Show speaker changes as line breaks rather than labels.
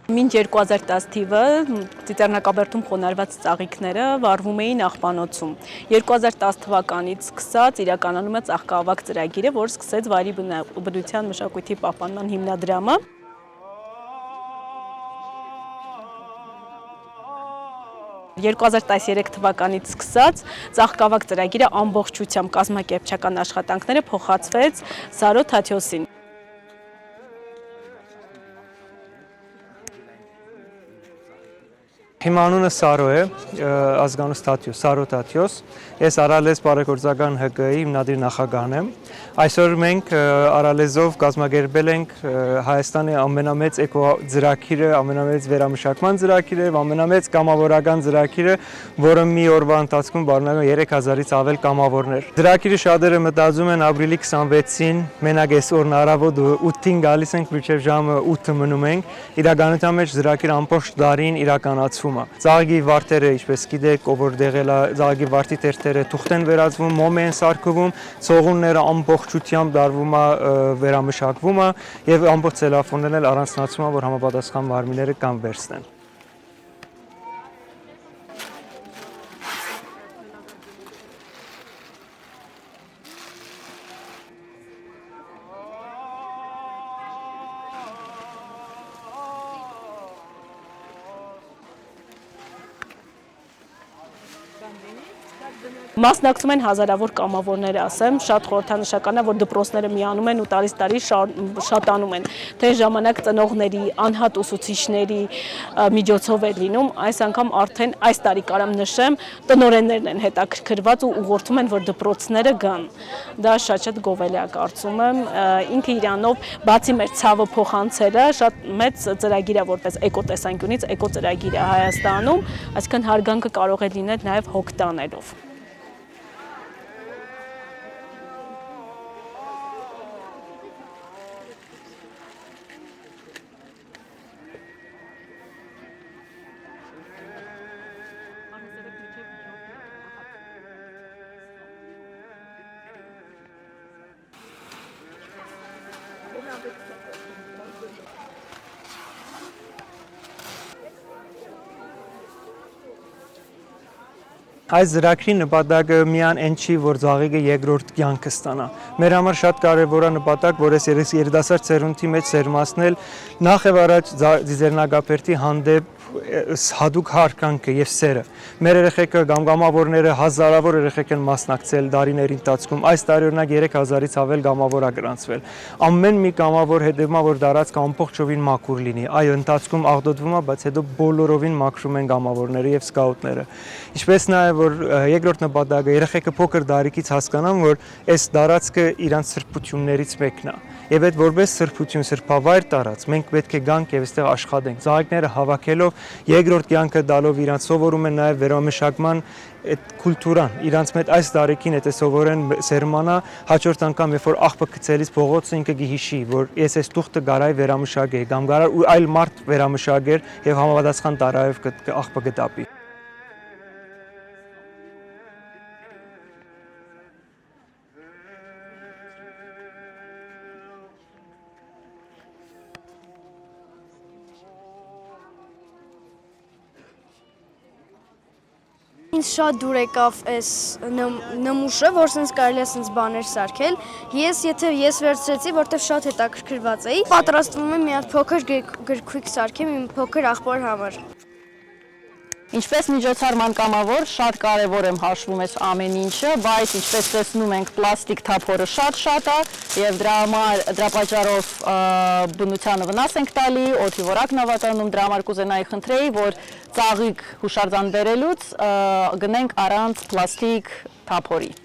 Մինչ 2010 թիվը Ծիծեռնակաբերդում խոնարհված ծաղիկները վառվում էին աղբանոցում։ 2010 թվականից սկսած իրականանում է ծաղկավակ ծրագիրը, որ սկսեց վայրի բնության մշակույթի պահպանման հիմնադրամը։ 2013 թվականից սկսած ծաղկավակ ծրագիրը ամբողջությամբ կազմակերպչական աշխատանքները փոխածվեց Սարո Թաթյոսին։
Հիմա անունը Սարո է, ազգանունս Թաթյոս, Սարո Թաթյոս։ Ես Արալեզ բարեգործական ՀԿ-ի հիմնադիր նախագահն եմ։ Այսօր մենք Արալեզով կազմակերպել ենք Հայաստանի ամենամեծ էկոծրագիրը, ամենամեծ վերամշակման ծրագիրը եւ ամենամեծ կամավորական ծրագիրը, որը մի օրվա ընթացքում բառնարկում 3000-ից ավել կամավորներ։ Ծրագիրը շատերը մտածում են ապրիլի 26-ին, մենակ այսօր առավոտ 8-ին գալիս ենք, մինչև ժամը 8-ը մնում ենք։ Իրականության մեջ ծրագիրը ամբողջ տարին իրականացվում է։ Ծաղկի վարդերը, ինչպես գիտեք, ով որ դեղել է, ծաղկի վարդի թերթերը թուղթ են վերածվում, մոմ են սարքվում, ցողունները ամբողջությամբ դարվում է, վերամշակվում է եւ ամբողջ ցելոֆաններն էլ առանձնացվում է, որ համապատասխան մարմինները կամ վերցնեն։
Մասնակցում են հազարավոր կամավորներ, ասեմ, շատ խորհրդանշական է, որ դպրոցները միանում են ու տարի շատանում են, թե ժամանակ ծնողների, անհատ ուսուցիչների միջոցով է լինում, այս անգամ արդեն այս տարի կարամ նշեմ, տնօրեններն են հետաքրքրված ու ուղղորդում են, որ դպրոցները գան։ Դա շատ գովելի է, կարծում եմ, ինքը իրանով բացի մեր ցավը փոխանցելը, շատ մեծ ծրագիր է որպես էկոտեսանկյունից, էկոծրագիր է Հայաստանում, այսինքն հարգանքը կարող է լինել նաև հոգ տանելով։
Այս ծրագրի նպատակը միան այն չի, որ ծաղիկը երկրորդ կյանքը ստանա։ Մեր համար շատ կարևոր է նպատակ, որ այս երիտասարդ սերունդի մեջ սերմացնել նախ եւ առաջ Ծիծեռնակաբերդի հանդեպ հատուկ հարգանքը եւ սերը։ Մեր երեխեքը գամավորները հազարավոր երեխեք են մասնակցել տարիների ընթացքում։ Այս տարի օրինակ 3000-ից ավել գամավոր է գրանցվել։ Ամեն մի գամավոր հետևում է, որ դարածքը ամբողջովին մաքուր լինի։ Այո, ընթացքում աղտոտվում է, բայց հետո բոլորովին մաքրում են գամավորները եւ սկաուտները։ Ինչպես նաեւ որ երկրորդ նպատակը երեխեքը փոքր տարիքից հասկանան, որ այս դարածքը իրանց սրբություններից մեկն է։ Եվ այդ որպես սրբություն, սրբավայր տարած, մենք պետք է գանք եւ այստեղ աշխատենք։ Ծաղիկները հավաքելով, երկրորդ կյանքը տալով իրանց սովորում են նաեւ վերամշակման այդ կուլտուրան, իրանց մեջ այս տարիքին եթե սովորեն սերմանա, հաջորդ անգամ երբ որ աղբը գցելիս փողոցը ինքը գիհիշի, որ ես այս տուղթը գարայ վերամշակեի, կամ գարար ու այլ մարդ վերամշակեր եւ համապատասխան տարայով աղբը գտապի։
Ինձ շատ դուր եկավ այս նմուշը, որ սենց կարելի է սենց բաներ սարքել։ Եթե ես վերցրեցի, որտեվ շատ հետաքրքրված էի, պատրաստվում եմ մի հատ փոքր գրքույկ սարքեմ իմ փոքր աղբոր համար։
Ինչպես միջոցառման կամավոր շատ կարևոր եմ հաշվում այս ամեն ինչը, բայց ինչպես տեսնում ենք պլաստիկ թափորը շատ է եւ դրա պատճառով բնությանը վնաս ենք տալի, օդի որակն ավտանում, դրա համար կուզենայի խնդրեի, որ ծաղիկ հուշարձան բերելուց գնենք առանց պլաստիկ թափորի։